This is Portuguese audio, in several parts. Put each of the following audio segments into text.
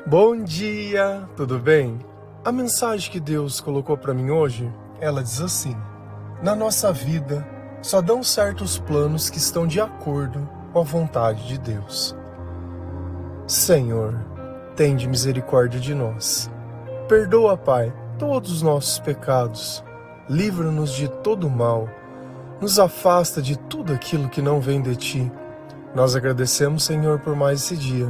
Bom dia, tudo bem? A mensagem que Deus colocou para mim hoje, ela diz assim: na nossa vida, só dão certo os planos que estão de acordo com a vontade de Deus. Senhor, tende misericórdia de nós. Perdoa, Pai, todos os nossos pecados. Livra-nos de todo mal. Nos afasta de tudo aquilo que não vem de Ti. Nós agradecemos, Senhor, por mais esse dia,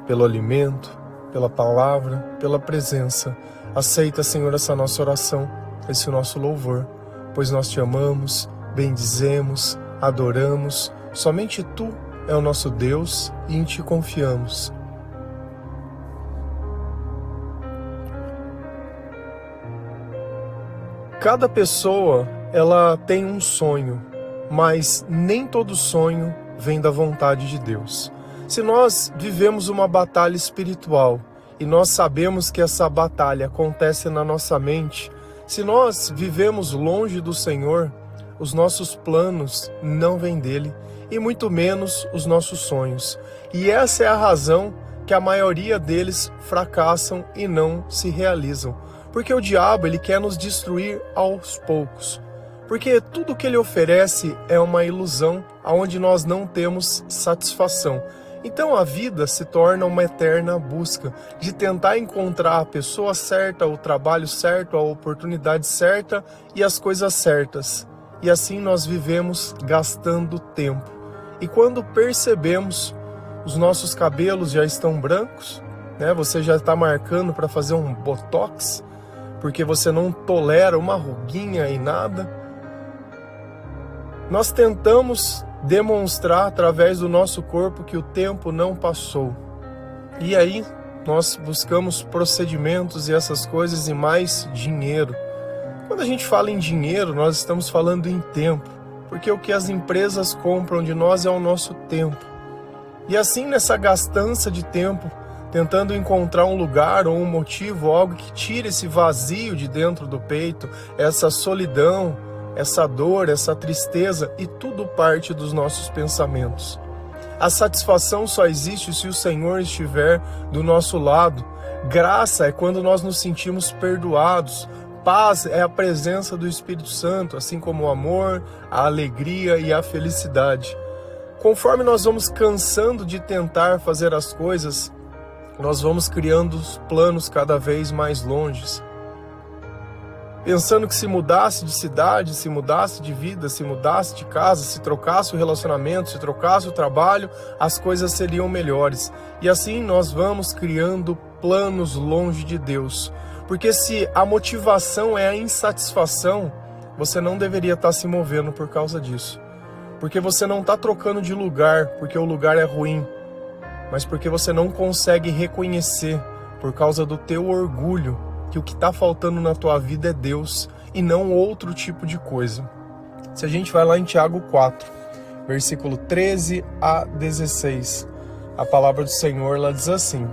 pelo alimento, pela palavra, pela presença. Aceita, Senhor, essa nossa oração, esse nosso louvor, pois nós Te amamos, bendizemos, adoramos. Somente Tu é o nosso Deus e em Ti confiamos. Cada pessoa, ela tem um sonho, mas nem todo sonho vem da vontade de Deus. Se nós vivemos uma batalha espiritual e nós sabemos que essa batalha acontece na nossa mente, se nós vivemos longe do Senhor, os nossos planos não vêm dele e muito menos os nossos sonhos. E essa é a razão que a maioria deles fracassam e não se realizam. Porque o diabo, ele quer nos destruir aos poucos. Porque tudo que ele oferece é uma ilusão onde nós não temos satisfação. Então a vida se torna uma eterna busca de tentar encontrar a pessoa certa, o trabalho certo, a oportunidade certa e as coisas certas. E assim nós vivemos gastando tempo. E quando percebemos, os nossos cabelos já estão brancos, né? Você já está marcando para fazer um botox, porque você não tolera uma ruguinha e nada. Nós tentamos demonstrar através do nosso corpo que o tempo não passou. E aí nós buscamos procedimentos e essas coisas e mais dinheiro. Quando a gente fala em dinheiro, nós estamos falando em tempo, porque o que as empresas compram de nós é o nosso tempo. E assim, nessa gastança de tempo, tentando encontrar um lugar ou um motivo, algo que tire esse vazio de dentro do peito, essa solidão, essa dor, essa tristeza, e tudo parte dos nossos pensamentos. A satisfação só existe se o Senhor estiver do nosso lado. Graça é quando nós nos sentimos perdoados. Paz é a presença do Espírito Santo, assim como o amor, a alegria e a felicidade. Conforme nós vamos cansando de tentar fazer as coisas, nós vamos criando os planos cada vez mais longes. Pensando que se mudasse de cidade, se mudasse de vida, se mudasse de casa, se trocasse o relacionamento, se trocasse o trabalho, as coisas seriam melhores. E assim nós vamos criando planos longe de Deus. Porque se a motivação é a insatisfação, você não deveria estar se movendo por causa disso. Porque você não está trocando de lugar, porque o lugar é ruim, mas porque você não consegue reconhecer, por causa do teu orgulho, que o que está faltando na tua vida é Deus e não outro tipo de coisa. Se a gente vai lá em Tiago 4, versículo 13 a 16, a palavra do Senhor ela diz assim: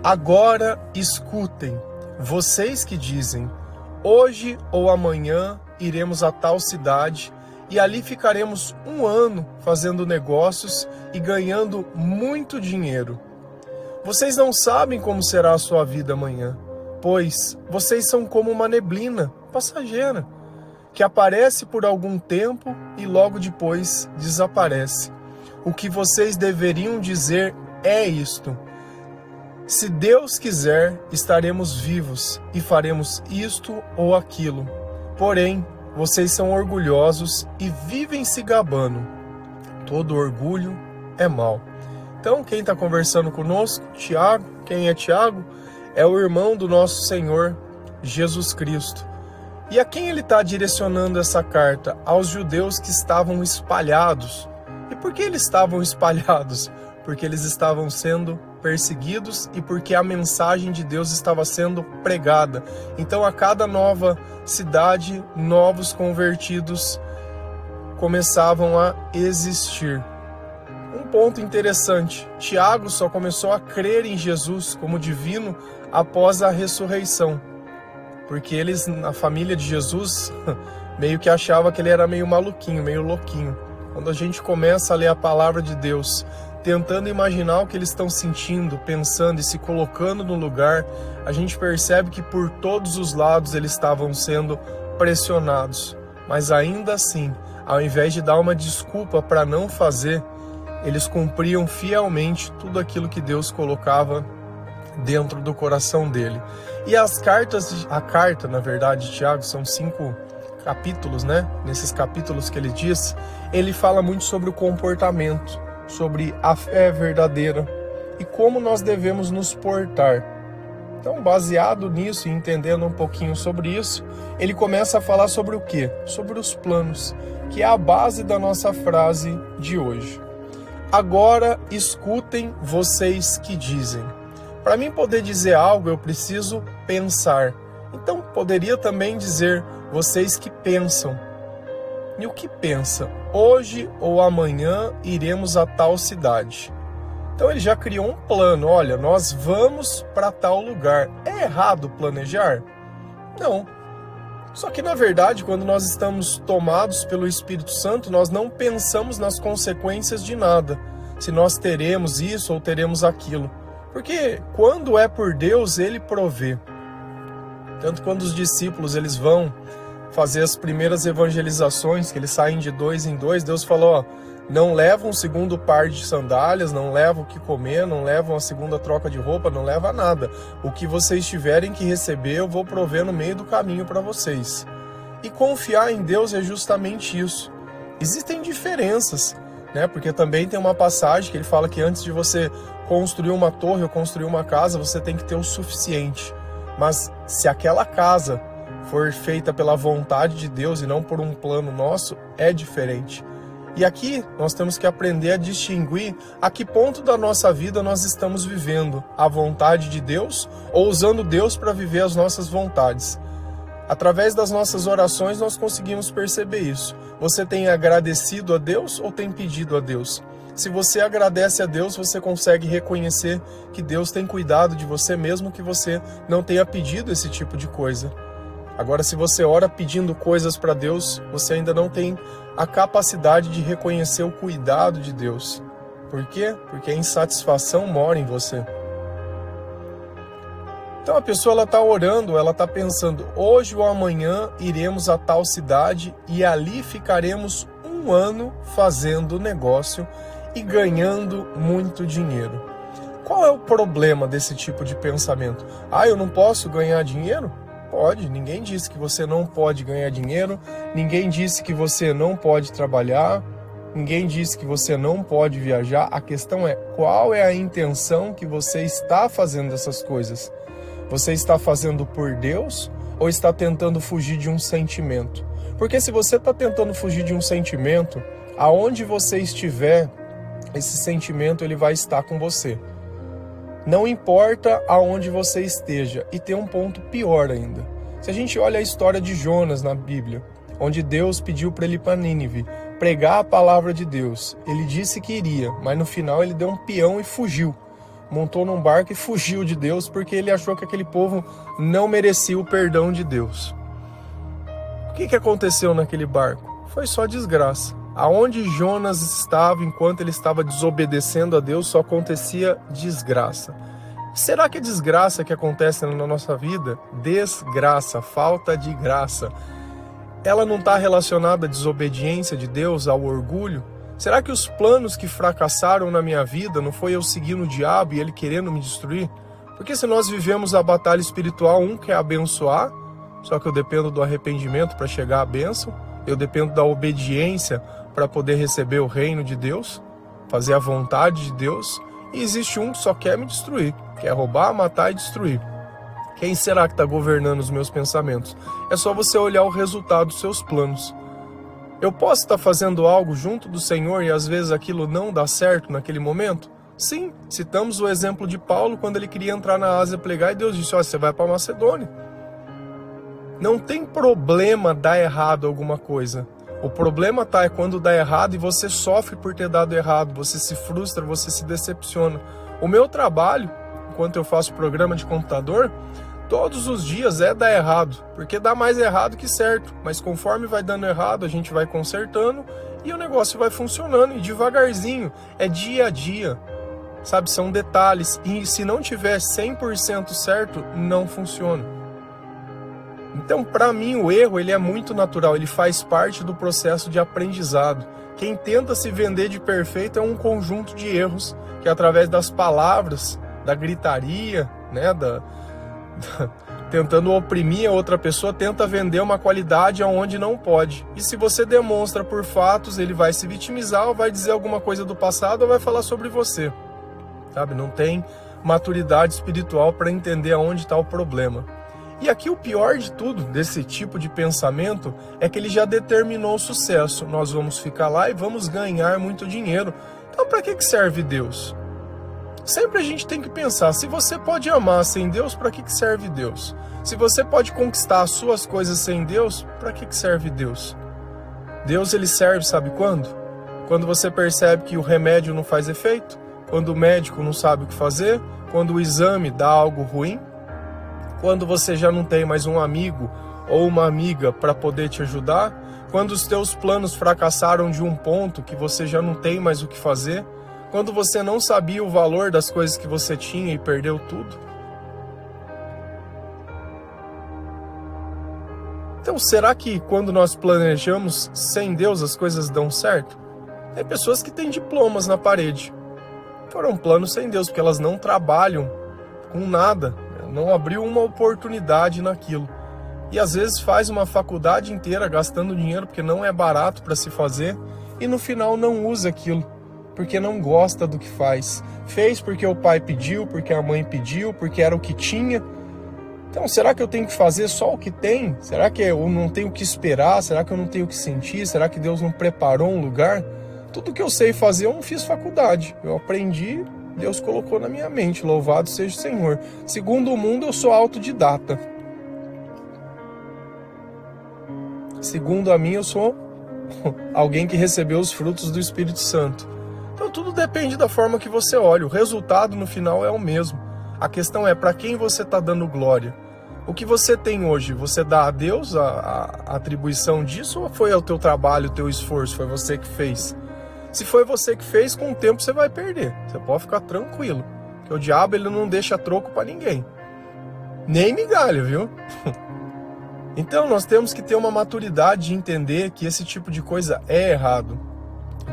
agora escutem, vocês que dizem, hoje ou amanhã iremos a tal cidade e ali ficaremos 1 ano fazendo negócios e ganhando muito dinheiro. Vocês não sabem como será a sua vida amanhã, pois vocês são como uma neblina passageira, que aparece por algum tempo e logo depois desaparece. O que vocês deveriam dizer é isto: se Deus quiser, estaremos vivos e faremos isto ou aquilo. Porém, vocês são orgulhosos e vivem se gabando. Todo orgulho é mau. Então, quem está conversando conosco? Tiago. Quem é Tiago? É o irmão do nosso Senhor Jesus Cristo. E a quem ele está direcionando essa carta? Aos judeus que estavam espalhados. E por que eles estavam espalhados? Porque eles estavam sendo perseguidos e porque a mensagem de Deus estava sendo pregada. Então, a cada nova cidade, novos convertidos começavam a existir. Um ponto interessante: Tiago só começou a crer em Jesus como divino após a ressurreição, porque eles, na família de Jesus, meio que achava que ele era meio maluquinho, meio louquinho. Quando a gente começa a ler a palavra de Deus, tentando imaginar o que eles estão sentindo, pensando e se colocando no lugar, a gente percebe que por todos os lados eles estavam sendo pressionados. Mas ainda assim, ao invés de dar uma desculpa para não fazer, eles cumpriam fielmente tudo aquilo que Deus colocava dentro do coração dele. E a carta, na verdade, de Tiago, são 5 capítulos, né? Nesses capítulos que ele diz, ele fala muito sobre o comportamento, sobre a fé verdadeira e como nós devemos nos portar. Então, baseado nisso e entendendo um pouquinho sobre isso, ele começa a falar sobre o quê? Sobre os planos, que é a base da nossa frase de hoje. Agora escutem vocês que dizem. Para mim poder dizer algo, eu preciso pensar. Então, poderia também dizer vocês que pensam. E o que pensa? Hoje ou amanhã iremos a tal cidade. Então ele já criou um plano. Olha, nós vamos para tal lugar. É errado planejar? Não. Só que na verdade, quando nós estamos tomados pelo Espírito Santo, nós não pensamos nas consequências de nada. Se nós teremos isso ou teremos aquilo. Porque quando é por Deus, Ele provê. Tanto quando os discípulos eles vão fazer as primeiras evangelizações, que eles saem de 2 em 2, Deus falou, ó, não levam um segundo par de sandálias, não levam o que comer, não levam a segunda troca de roupa, não leva nada. O que vocês tiverem que receber, eu vou prover no meio do caminho para vocês. E confiar em Deus é justamente isso. Existem diferenças, né? Porque também tem uma passagem que ele fala que antes de você construir uma torre ou construir uma casa, você tem que ter o suficiente. Mas se aquela casa for feita pela vontade de Deus e não por um plano nosso, é diferente. E aqui nós temos que aprender a distinguir a que ponto da nossa vida nós estamos vivendo a vontade de Deus ou usando Deus para viver as nossas vontades. Através das nossas orações nós conseguimos perceber isso. Você tem agradecido a Deus ou tem pedido a Deus? Se você agradece a Deus, você consegue reconhecer que Deus tem cuidado de você mesmo que você não tenha pedido esse tipo de coisa. Agora, se você ora pedindo coisas para Deus, você ainda não tem a capacidade de reconhecer o cuidado de Deus. Por quê? Porque a insatisfação mora em você. Então a pessoa está orando, ela está pensando, hoje ou amanhã iremos a tal cidade e ali ficaremos 1 ano fazendo negócio e ganhando muito dinheiro. Qual é o problema desse tipo de pensamento? Eu não posso ganhar dinheiro? Pode, ninguém disse que você não pode ganhar dinheiro, ninguém disse que você não pode trabalhar, ninguém disse que você não pode viajar. A questão é, qual é a intenção que você está fazendo essas coisas? Você está fazendo por Deus ou está tentando fugir de um sentimento? Porque se você está tentando fugir de um sentimento, aonde você estiver, esse sentimento ele vai estar com você. Não importa aonde você esteja. E tem um ponto pior ainda. Se a gente olha a história de Jonas na Bíblia, onde Deus pediu para ele ir para Nínive pregar a palavra de Deus. Ele disse que iria, mas no final ele deu um peão e fugiu. Montou num barco e fugiu de Deus porque ele achou que aquele povo não merecia o perdão de Deus. O que aconteceu naquele barco? Foi só desgraça. Aonde Jonas estava, enquanto ele estava desobedecendo a Deus, só acontecia desgraça. Será que a desgraça que acontece na nossa vida, desgraça, falta de graça, ela não está relacionada à desobediência de Deus, ao orgulho? Será que os planos que fracassaram na minha vida não foi eu seguindo o diabo e ele querendo me destruir? Porque se nós vivemos a batalha espiritual, um quer abençoar, só que eu dependo do arrependimento para chegar à bênção, eu dependo da obediência para poder receber o reino de Deus, fazer a vontade de Deus, e existe um que só quer me destruir, quer roubar, matar e destruir. Quem será que está governando os meus pensamentos? É só você olhar o resultado dos seus planos. Eu posso estar fazendo algo junto do Senhor e às vezes aquilo não dá certo naquele momento? Sim, citamos o exemplo de Paulo quando ele queria entrar na Ásia pregar e Deus disse, você vai para Macedônia. Não tem problema dar errado alguma coisa. O problema é quando dá errado e você sofre por ter dado errado, você se frustra, você se decepciona. O meu trabalho, enquanto eu faço programa de computador, todos os dias é dar errado, porque dá mais errado que certo. Mas conforme vai dando errado, a gente vai consertando e o negócio vai funcionando, e devagarzinho, é dia a dia, sabe? São detalhes, e se não tiver 100% certo, não funciona. Então, para mim, o erro ele é muito natural, ele faz parte do processo de aprendizado. Quem tenta se vender de perfeito é um conjunto de erros que, através das palavras, da gritaria, né, tentando oprimir a outra pessoa, tenta vender uma qualidade aonde não pode. E se você demonstra por fatos, ele vai se vitimizar, ou vai dizer alguma coisa do passado, ou vai falar sobre você. Sabe? Não tem maturidade espiritual para entender aonde está o problema. E aqui o pior de tudo, desse tipo de pensamento, é que ele já determinou o sucesso. Nós vamos ficar lá e vamos ganhar muito dinheiro. Então para que serve Deus? Sempre a gente tem que pensar, se você pode amar sem Deus, para que serve Deus? Se você pode conquistar as suas coisas sem Deus, para que serve Deus? Deus ele serve, sabe quando? Quando você percebe que o remédio não faz efeito, quando o médico não sabe o que fazer, quando o exame dá algo ruim, quando você já não tem mais um amigo ou uma amiga para poder te ajudar, quando os teus planos fracassaram de um ponto que você já não tem mais o que fazer, quando você não sabia o valor das coisas que você tinha e perdeu tudo. Então, será que quando nós planejamos sem Deus as coisas dão certo? Tem pessoas que têm diplomas na parede. Foram planos sem Deus, porque elas não trabalham com nada, não abriu uma oportunidade naquilo. E às vezes faz uma faculdade inteira gastando dinheiro, porque não é barato para se fazer, e no final não usa aquilo, porque não gosta do que faz. Fez porque o pai pediu, porque a mãe pediu, porque era o que tinha. Então, será que eu tenho que fazer só o que tem? Será que eu não tenho que esperar? Será que eu não tenho que sentir? Será que Deus não preparou um lugar? Tudo que eu sei fazer, eu não fiz faculdade. Eu aprendi, Deus colocou na minha mente. Louvado seja o Senhor. Segundo o mundo, eu sou autodidata. Segundo a mim, eu sou alguém que recebeu os frutos do Espírito Santo. Então, tudo depende da forma que você olha. O resultado, no final, é o mesmo. A questão é para quem você está dando glória. O que você tem hoje, você dá a Deus a atribuição disso, ou foi o teu trabalho, o teu esforço, foi você que fez? Se foi você que fez, com o tempo você vai perder. Você pode ficar tranquilo, porque o diabo ele não deixa troco para ninguém. Nem migalha, viu? Então nós temos que ter uma maturidade de entender que esse tipo de coisa é errado.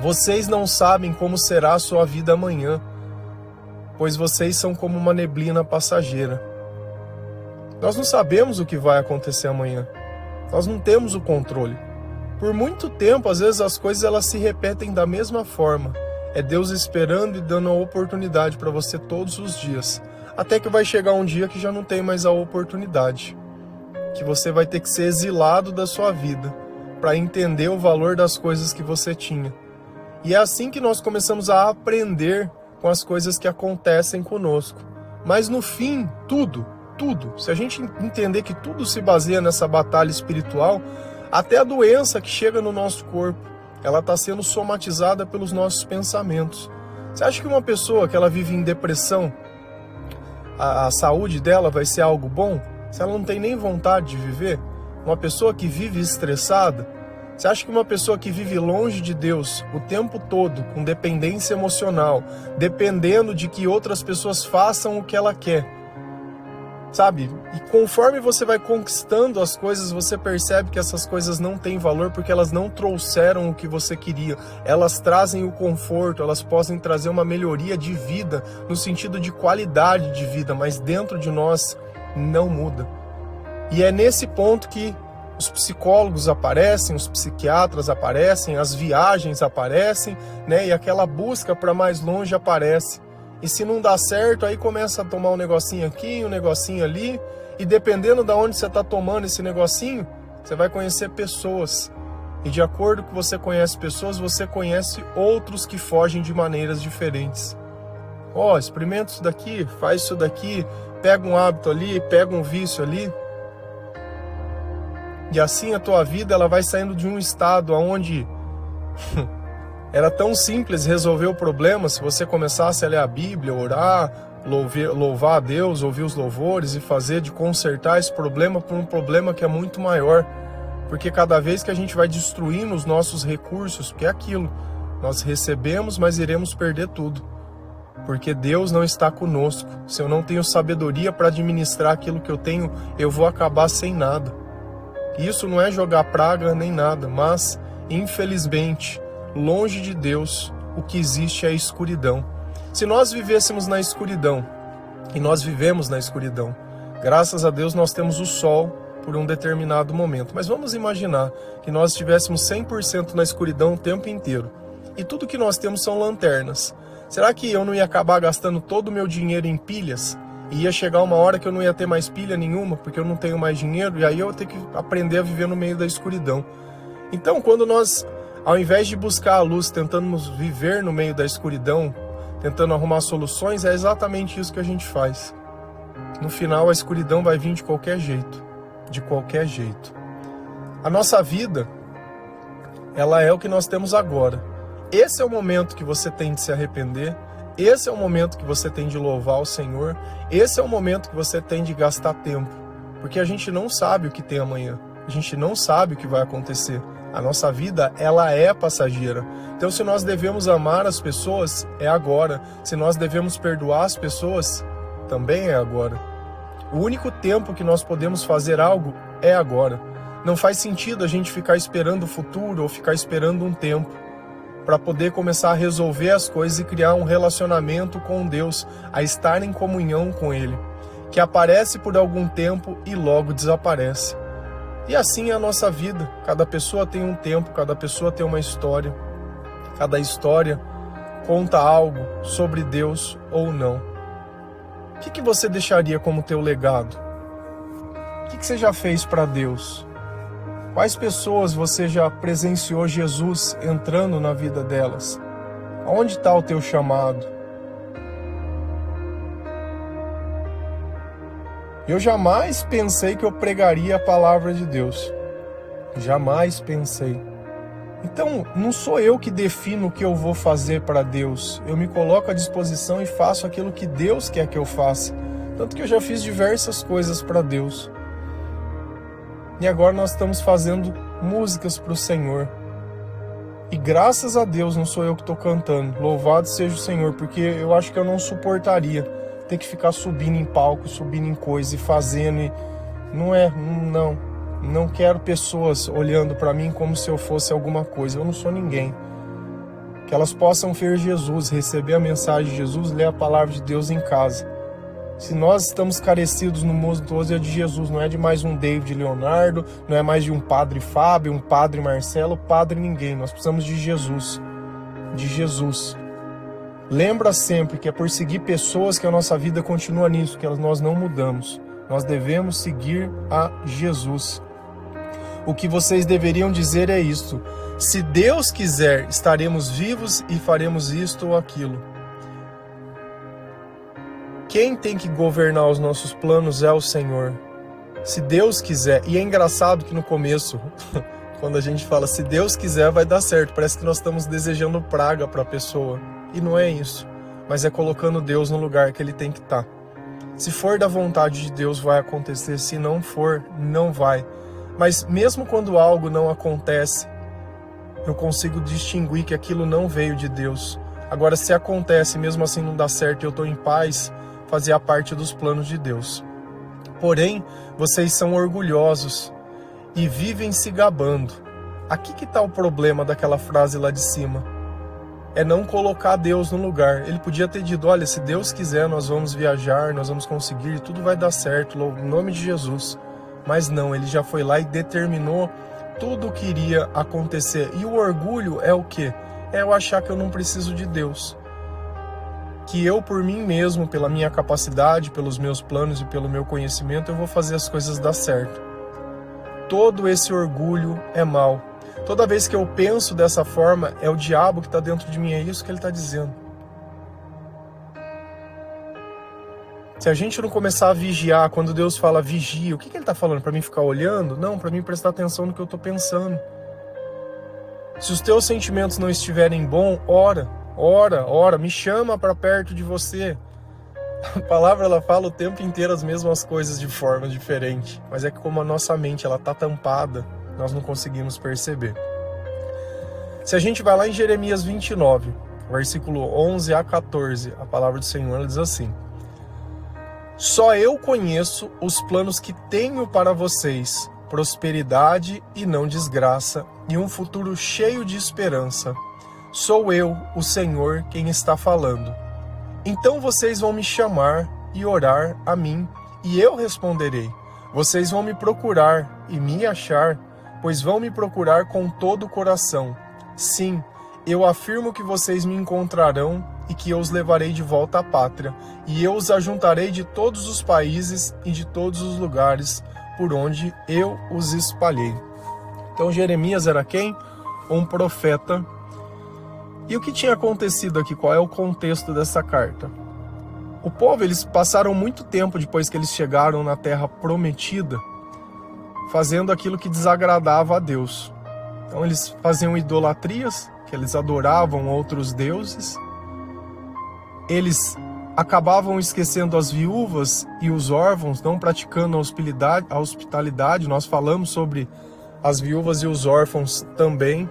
Vocês não sabem como será a sua vida amanhã, pois vocês são como uma neblina passageira. Nós não sabemos o que vai acontecer amanhã. Nós não temos o controle. Por muito tempo, às vezes as coisas elas se repetem da mesma forma. É Deus esperando e dando a oportunidade para você todos os dias. Até que vai chegar um dia que já não tem mais a oportunidade. Que você vai ter que ser exilado da sua vida para entender o valor das coisas que você tinha. E é assim que nós começamos a aprender com as coisas que acontecem conosco. Mas no fim, tudo, se a gente entender que tudo se baseia nessa batalha espiritual, até a doença que chega no nosso corpo, ela está sendo somatizada pelos nossos pensamentos. Você acha que uma pessoa que ela vive em depressão, a saúde dela vai ser algo bom? Se ela não tem nem vontade de viver? Uma pessoa que vive estressada, você acha que uma pessoa que vive longe de Deus o tempo todo, com dependência emocional, dependendo de que outras pessoas façam o que ela quer, sabe? E conforme você vai conquistando as coisas, você percebe que essas coisas não têm valor porque elas não trouxeram o que você queria. Elas trazem o conforto, elas podem trazer uma melhoria de vida, no sentido de qualidade de vida, mas dentro de nós não muda. E é nesse ponto que os psicólogos aparecem, os psiquiatras aparecem, as viagens aparecem, né? E aquela busca para mais longe aparece. E se não dá certo, aí começa a tomar um negocinho aqui, um negocinho ali. E dependendo de onde você está tomando esse negocinho, você vai conhecer pessoas. E de acordo com que você conhece pessoas, você conhece outros que fogem de maneiras diferentes. Ó, experimenta isso daqui, faz isso daqui, pega um hábito ali, pega um vício ali. E assim a tua vida ela vai saindo de um estado onde era tão simples resolver o problema se você começasse a ler a Bíblia, orar, louvar a Deus, ouvir os louvores e fazer de consertar esse problema por um problema que é muito maior. Porque cada vez que a gente vai destruindo os nossos recursos, porque é aquilo, nós recebemos, mas iremos perder tudo. Porque Deus não está conosco. Se eu não tenho sabedoria para administrar aquilo que eu tenho, eu vou acabar sem nada. Isso não é jogar praga nem nada, mas, infelizmente, longe de Deus, o que existe é a escuridão. Se nós vivêssemos na escuridão, e nós vivemos na escuridão, graças a Deus nós temos o sol por um determinado momento. Mas vamos imaginar que nós estivéssemos 100% na escuridão o tempo inteiro. E tudo que nós temos são lanternas. Será que eu não ia acabar gastando todo o meu dinheiro em pilhas? E ia chegar uma hora que eu não ia ter mais pilha nenhuma, porque eu não tenho mais dinheiro, e aí eu ia ter que aprender a viver no meio da escuridão. Então, quando nós, ao invés de buscar a luz, tentamos viver no meio da escuridão, tentando arrumar soluções, é exatamente isso que a gente faz. No final, a escuridão vai vir de qualquer jeito. De qualquer jeito. A nossa vida, ela é o que nós temos agora. Esse é o momento que você tem de se arrepender. Esse é o momento que você tem de louvar o Senhor. Esse é o momento que você tem de gastar tempo. Porque a gente não sabe o que tem amanhã. A gente não sabe o que vai acontecer. A nossa vida, ela é passageira. Então, se nós devemos amar as pessoas, é agora. Se nós devemos perdoar as pessoas, também é agora. O único tempo que nós podemos fazer algo é agora. Não faz sentido a gente ficar esperando o futuro ou ficar esperando um tempo para poder começar a resolver as coisas e criar um relacionamento com Deus, a estar em comunhão com Ele, que aparece por algum tempo e logo desaparece. E assim é a nossa vida. Cada pessoa tem um tempo, cada pessoa tem uma história. Cada história conta algo sobre Deus ou não. O que você deixaria como teu legado? O que você já fez para Deus? Quais pessoas você já presenciou Jesus entrando na vida delas? Onde está o teu chamado? Eu jamais pensei que eu pregaria a palavra de Deus. Jamais pensei. Então, não sou eu que defino o que eu vou fazer para Deus. Eu me coloco à disposição e faço aquilo que Deus quer que eu faça. Tanto que eu já fiz diversas coisas para Deus. E agora nós estamos fazendo músicas para o Senhor. E graças a Deus não sou eu que estou cantando. Louvado seja o Senhor, porque eu acho que eu não suportaria ter que ficar subindo em palco, subindo em coisa e fazendo. E não quero pessoas olhando para mim como se eu fosse alguma coisa. Eu não sou ninguém. Que elas possam ver Jesus, receber a mensagem de Jesus, ler a palavra de Deus em casa. Se nós estamos carecidos no mundo todo, é de Jesus, não é de mais um David Leonardo, não é mais de um Padre Fábio, um Padre Marcelo, Padre ninguém. Nós precisamos de Jesus. De Jesus. Lembra sempre que é por seguir pessoas que a nossa vida continua nisso, que nós não mudamos. Nós devemos seguir a Jesus. O que vocês deveriam dizer é isto: se Deus quiser, estaremos vivos e faremos isto ou aquilo. Quem tem que governar os nossos planos é o Senhor. Se Deus quiser. E é engraçado que no começo, quando a gente fala se Deus quiser vai dar certo, parece que nós estamos desejando praga para a pessoa. E não é isso. Mas é colocando Deus no lugar que Ele tem que estar. Se for da vontade de Deus, vai acontecer. Se não for, não vai. Mas mesmo quando algo não acontece, eu consigo distinguir que aquilo não veio de Deus. Agora, se acontece, mesmo assim não dá certo e eu estou em paz, fazia parte dos planos de Deus. Porém, vocês são orgulhosos e vivem se gabando. Aqui que está o problema daquela frase lá de cima. É não colocar Deus no lugar. Ele podia ter dito, olha, se Deus quiser, nós vamos viajar, nós vamos conseguir, tudo vai dar certo, em nome de Jesus. Mas não, ele já foi lá e determinou tudo o que iria acontecer. E o orgulho é o quê? É eu achar que eu não preciso de Deus. Que eu, por mim mesmo, pela minha capacidade, pelos meus planos e pelo meu conhecimento, eu vou fazer as coisas dar certo. Todo esse orgulho é mau. Toda vez que eu penso dessa forma, é o diabo que está dentro de mim, é isso que ele está dizendo. Se a gente não começar a vigiar, quando Deus fala vigia, o que ele está falando? Para mim ficar olhando? Não, para mim prestar atenção no que eu estou pensando. Se os teus sentimentos não estiverem bons, ora, me chama para perto de você. A palavra ela fala o tempo inteiro as mesmas coisas de forma diferente, mas é que como a nossa mente ela está tampada, nós não conseguimos perceber. Se a gente vai lá em Jeremias 29, versículo 11 a 14, a palavra do Senhor ela diz assim: Só eu conheço os planos que tenho para vocês, prosperidade e não desgraça, e um futuro cheio de esperança. Sou eu, o Senhor, quem está falando. Então vocês vão me chamar e orar a mim, e eu responderei. Vocês vão me procurar e me achar, pois vão me procurar com todo o coração. Sim, eu afirmo que vocês me encontrarão e que eu os levarei de volta à pátria, e eu os ajuntarei de todos os países e de todos os lugares por onde eu os espalhei. Então Jeremias era quem? Um profeta. E o que tinha acontecido aqui? Qual é o contexto dessa carta? O povo, eles passaram muito tempo depois que eles chegaram na terra prometida, fazendo aquilo que desagradava a Deus. Então eles faziam idolatrias, que eles adoravam outros deuses. Eles acabavam esquecendo as viúvas e os órfãos, não praticando a hospitalidade. Nós falamos sobre as viúvas e os órfãos também.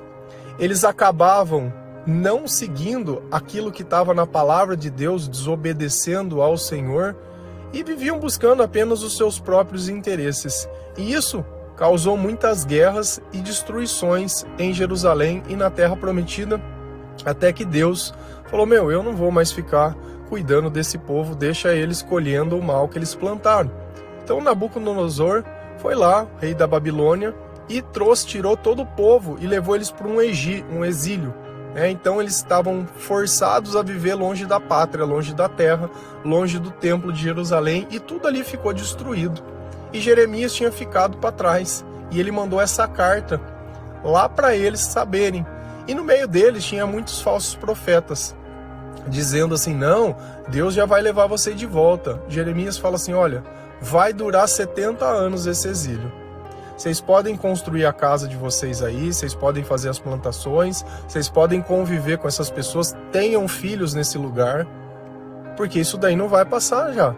Eles acabavam não seguindo aquilo que estava na palavra de Deus, desobedecendo ao Senhor, e viviam buscando apenas os seus próprios interesses. E isso causou muitas guerras e destruições em Jerusalém e na Terra Prometida, até que Deus falou: eu não vou mais ficar cuidando desse povo, deixa eles colhendo o mal que eles plantaram. Então Nabucodonosor foi lá, rei da Babilônia, e tirou todo o povo e levou eles para um exílio. Então eles estavam forçados a viver longe da pátria, longe da terra, longe do templo de Jerusalém, e tudo ali ficou destruído. E Jeremias tinha ficado para trás, e ele mandou essa carta lá para eles saberem. E no meio deles tinha muitos falsos profetas, dizendo assim: não, Deus já vai levar você de volta. Jeremias fala assim: olha, vai durar 70 anos esse exílio. Vocês podem construir a casa de vocês aí, vocês podem fazer as plantações, vocês podem conviver com essas pessoas, tenham filhos nesse lugar, porque isso daí não vai passar já.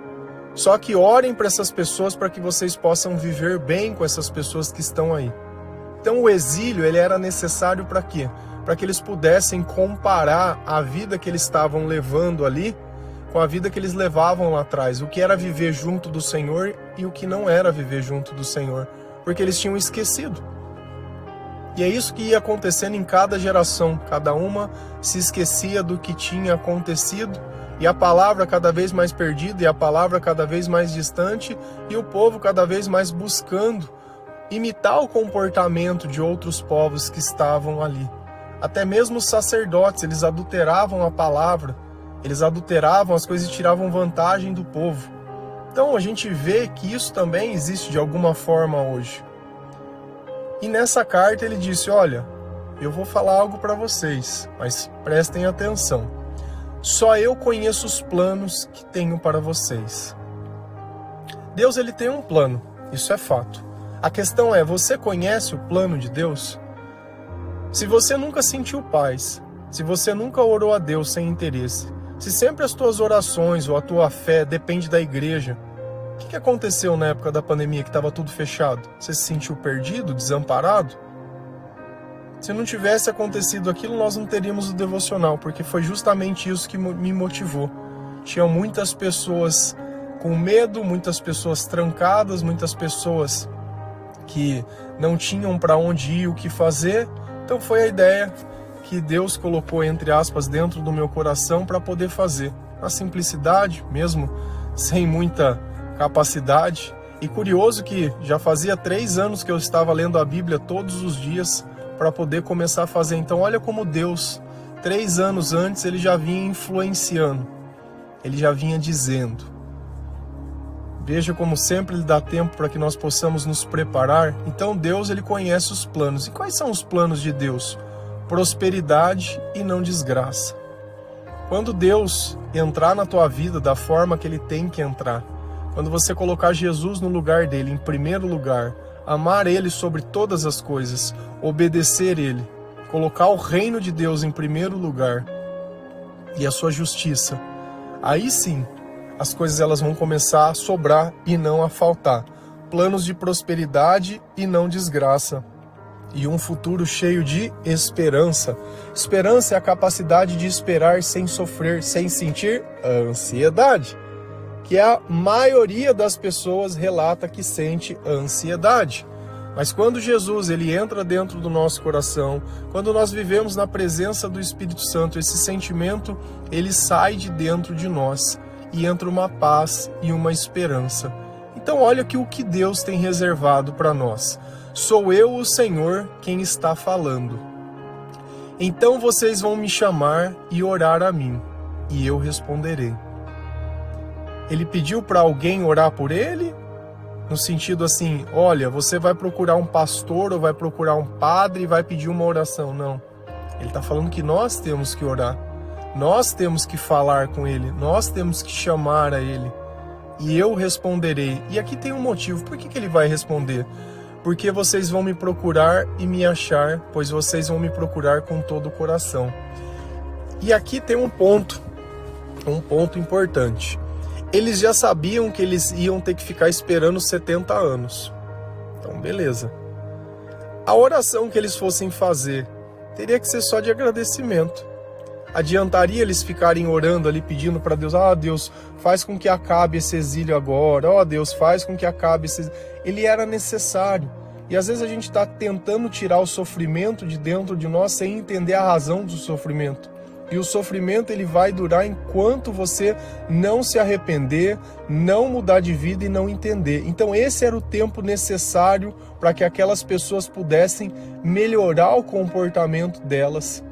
Só que orem para essas pessoas para que vocês possam viver bem com essas pessoas que estão aí. Então o exílio ele era necessário para quê? Para que eles pudessem comparar a vida que eles estavam levando ali com a vida que eles levavam lá atrás, o que era viver junto do Senhor e o que não era viver junto do Senhor, porque eles tinham esquecido. E é isso que ia acontecendo em cada geração, cada uma se esquecia do que tinha acontecido, e a palavra cada vez mais perdida, e a palavra cada vez mais distante, e o povo cada vez mais buscando imitar o comportamento de outros povos que estavam ali. Até mesmo os sacerdotes, eles adulteravam a palavra, eles adulteravam as coisas e tiravam vantagem do povo. Então a gente vê que isso também existe de alguma forma hoje. E nessa carta ele disse: olha, eu vou falar algo para vocês, mas prestem atenção. Só eu conheço os planos que tenho para vocês. Deus ele tem um plano, isso é fato. A questão é, você conhece o plano de Deus? Se você nunca sentiu paz, se você nunca orou a Deus sem interesse, se sempre as tuas orações ou a tua fé depende da igreja, o que aconteceu na época da pandemia que estava tudo fechado? Você se sentiu perdido, desamparado? Se não tivesse acontecido aquilo, nós não teríamos o devocional, porque foi justamente isso que me motivou. Tinham muitas pessoas com medo, muitas pessoas trancadas, muitas pessoas que não tinham para onde ir, o que fazer. Então foi a ideia que Deus colocou, entre aspas, dentro do meu coração para poder fazer. Na simplicidade, mesmo sem muita capacidade. E curioso que já fazia 3 anos que eu estava lendo a Bíblia todos os dias para poder começar a fazer. Então olha como Deus, 3 anos antes, ele já vinha influenciando, ele já vinha dizendo. Veja como sempre ele dá tempo para que nós possamos nos preparar. Então Deus ele conhece os planos. E quais são os planos de Deus? Prosperidade e não desgraça. Quando Deus entrar na tua vida da forma que ele tem que entrar, quando você colocar Jesus no lugar dele, em primeiro lugar, amar ele sobre todas as coisas, obedecer ele, colocar o reino de Deus em primeiro lugar e a sua justiça, aí sim as coisas elas vão começar a sobrar e não a faltar. Planos de prosperidade e não desgraça. e um futuro cheio de esperança. Esperança é a capacidade de esperar sem sofrer, sem sentir ansiedade, que a maioria das pessoas relata que sente ansiedade. Mas quando Jesus ele entra dentro do nosso coração, quando nós vivemos na presença do Espírito Santo, esse sentimento ele sai de dentro de nós e entra uma paz e uma esperança. Então olha que o que Deus tem reservado para nós. Sou eu, o Senhor, quem está falando. Então vocês vão me chamar e orar a mim, e eu responderei. Ele pediu para alguém orar por ele? No sentido assim, olha, você vai procurar um pastor ou vai procurar um padre e vai pedir uma oração. Não. Ele está falando que nós temos que orar. Nós temos que falar com ele. Nós temos que chamar a ele. E eu responderei. E aqui tem um motivo. Por que ele vai responder? Porque vocês vão me procurar e me achar, pois vocês vão me procurar com todo o coração. E aqui tem um ponto importante. Eles já sabiam que eles iam ter que ficar esperando 70 anos. Então, beleza. A oração que eles fossem fazer teria que ser só de agradecimento. Adiantaria eles ficarem orando ali, pedindo para Deus, Deus, faz com que acabe esse exílio agora, Deus, faz com que acabe esse exílio. Ele era necessário. E às vezes a gente está tentando tirar o sofrimento de dentro de nós sem entender a razão do sofrimento. E o sofrimento ele vai durar enquanto você não se arrepender, não mudar de vida e não entender. Então esse era o tempo necessário para que aquelas pessoas pudessem melhorar o comportamento delas.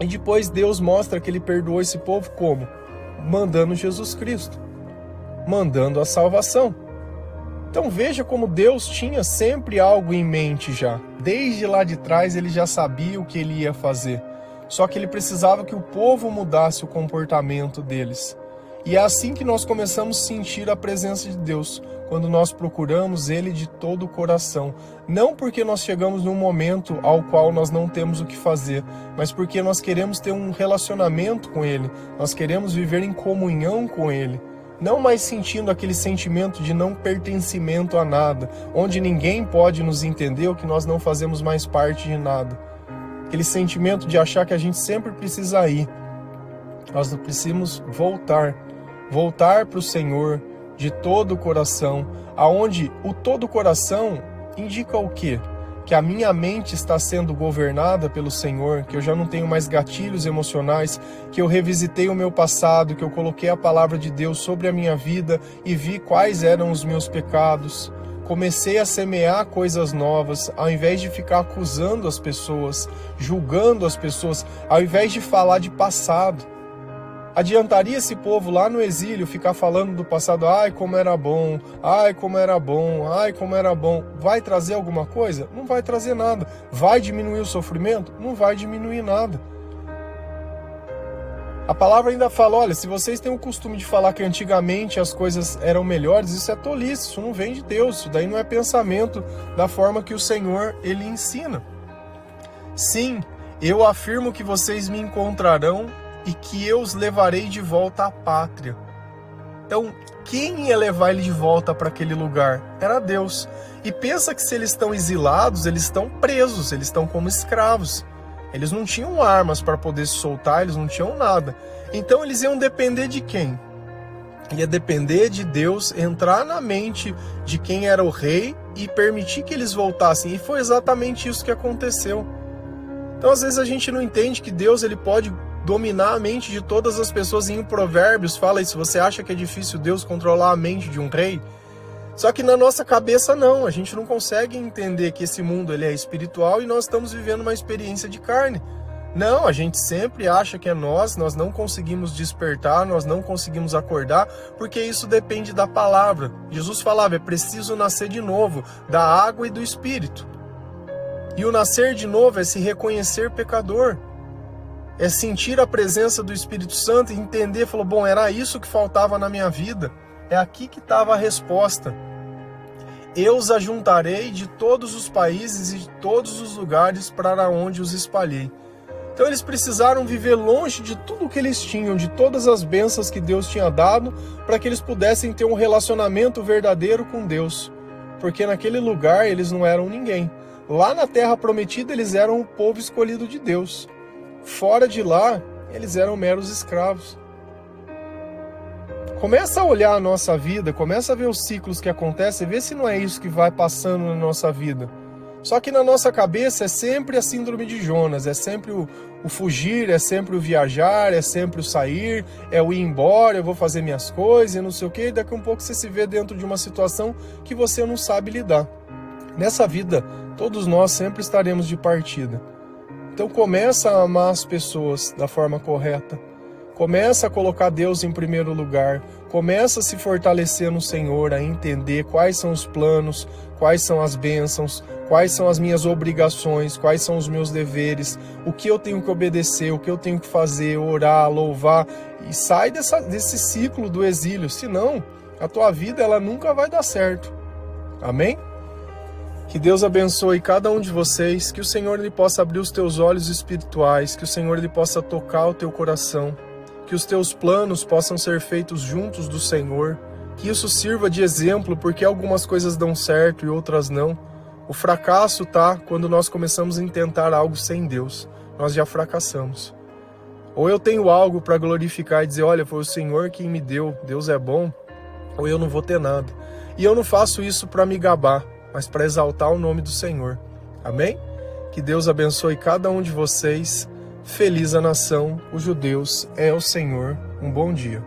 E depois Deus mostra que ele perdoou esse povo como? Mandando Jesus Cristo, mandando a salvação. Então veja como Deus tinha sempre algo em mente já. Desde lá de trás ele já sabia o que ele ia fazer. Só que ele precisava que o povo mudasse o comportamento deles. E é assim que nós começamos a sentir a presença de Deus, quando nós procuramos Ele de todo o coração. Não porque nós chegamos num momento ao qual nós não temos o que fazer, mas porque nós queremos ter um relacionamento com Ele, nós queremos viver em comunhão com Ele. Não mais sentindo aquele sentimento de não pertencimento a nada, onde ninguém pode nos entender ou que nós não fazemos mais parte de nada. Aquele sentimento de achar que a gente sempre precisa ir. Nós não precisamos voltar para o Senhor de todo o coração, aonde o todo o coração indica o quê? Que a minha mente está sendo governada pelo Senhor, que eu já não tenho mais gatilhos emocionais, que eu revisitei o meu passado, que eu coloquei a palavra de Deus sobre a minha vida e vi quais eram os meus pecados. Comecei a semear coisas novas, ao invés de ficar acusando as pessoas, julgando as pessoas, ao invés de falar de passado. Adiantaria esse povo lá no exílio ficar falando do passado, ai como era bom, ai como era bom, ai como era bom. Vai trazer alguma coisa? Não vai trazer nada. Vai diminuir o sofrimento? Não vai diminuir nada. A palavra ainda fala, olha, se vocês têm o costume de falar que antigamente as coisas eram melhores, isso é tolice, isso não vem de Deus, isso daí não é pensamento da forma que o Senhor, Ele ensina. Sim, eu afirmo que vocês me encontrarão e que eu os levarei de volta à pátria. Então, quem ia levar ele de volta para aquele lugar? Era Deus. E pensa que se eles estão exilados, eles estão presos, eles estão como escravos. Eles não tinham armas para poder se soltar, eles não tinham nada. Então eles iam depender de quem? Ia depender de Deus entrar na mente de quem era o rei e permitir que eles voltassem. E foi exatamente isso que aconteceu. Então às vezes a gente não entende que Deus ele pode dominar a mente de todas as pessoas. Em Provérbios fala isso, você acha que é difícil Deus controlar a mente de um rei? Só que na nossa cabeça não, a gente não consegue entender que esse mundo ele é espiritual e nós estamos vivendo uma experiência de carne. Não, a gente sempre acha que é nós não conseguimos despertar, nós não conseguimos acordar, porque isso depende da palavra. Jesus falava, é preciso nascer de novo, da água e do Espírito. E o nascer de novo é se reconhecer pecador. É sentir a presença do Espírito Santo e entender, falou, bom, era isso que faltava na minha vida. É aqui que estava a resposta. Eu os ajuntarei de todos os países e de todos os lugares para onde os espalhei. Então eles precisaram viver longe de tudo que eles tinham, de todas as bênçãos que Deus tinha dado, para que eles pudessem ter um relacionamento verdadeiro com Deus. Porque naquele lugar eles não eram ninguém. Lá na Terra Prometida eles eram o povo escolhido de Deus. Fora de lá, eles eram meros escravos. Começa a olhar a nossa vida, começa a ver os ciclos que acontecem, vê se não é isso que vai passando na nossa vida. Só que na nossa cabeça é sempre a síndrome de Jonas, é sempre o fugir, é sempre o viajar, é sempre o sair, é o ir embora, eu vou fazer minhas coisas, não sei o quê, e daqui a um pouco você se vê dentro de uma situação que você não sabe lidar. Nessa vida, todos nós sempre estaremos de partida. Então começa a amar as pessoas da forma correta. Começa a colocar Deus em primeiro lugar, começa a se fortalecer no Senhor, a entender quais são os planos, quais são as bênçãos, quais são as minhas obrigações, quais são os meus deveres, o que eu tenho que obedecer, o que eu tenho que fazer, orar, louvar, e sai desse ciclo do exílio, senão a tua vida ela nunca vai dar certo. Amém? Que Deus abençoe cada um de vocês, que o Senhor ele possa abrir os teus olhos espirituais, que o Senhor ele possa tocar o teu coração, que os teus planos possam ser feitos juntos do Senhor, que isso sirva de exemplo, porque algumas coisas dão certo e outras não. O fracasso tá quando nós começamos a tentar algo sem Deus, nós já fracassamos. Ou eu tenho algo para glorificar e dizer, olha, foi o Senhor quem me deu, Deus é bom, ou eu não vou ter nada. E eu não faço isso para me gabar, mas para exaltar o nome do Senhor. Amém? Que Deus abençoe cada um de vocês. Feliz a nação cujo Deus é o Senhor. Um bom dia.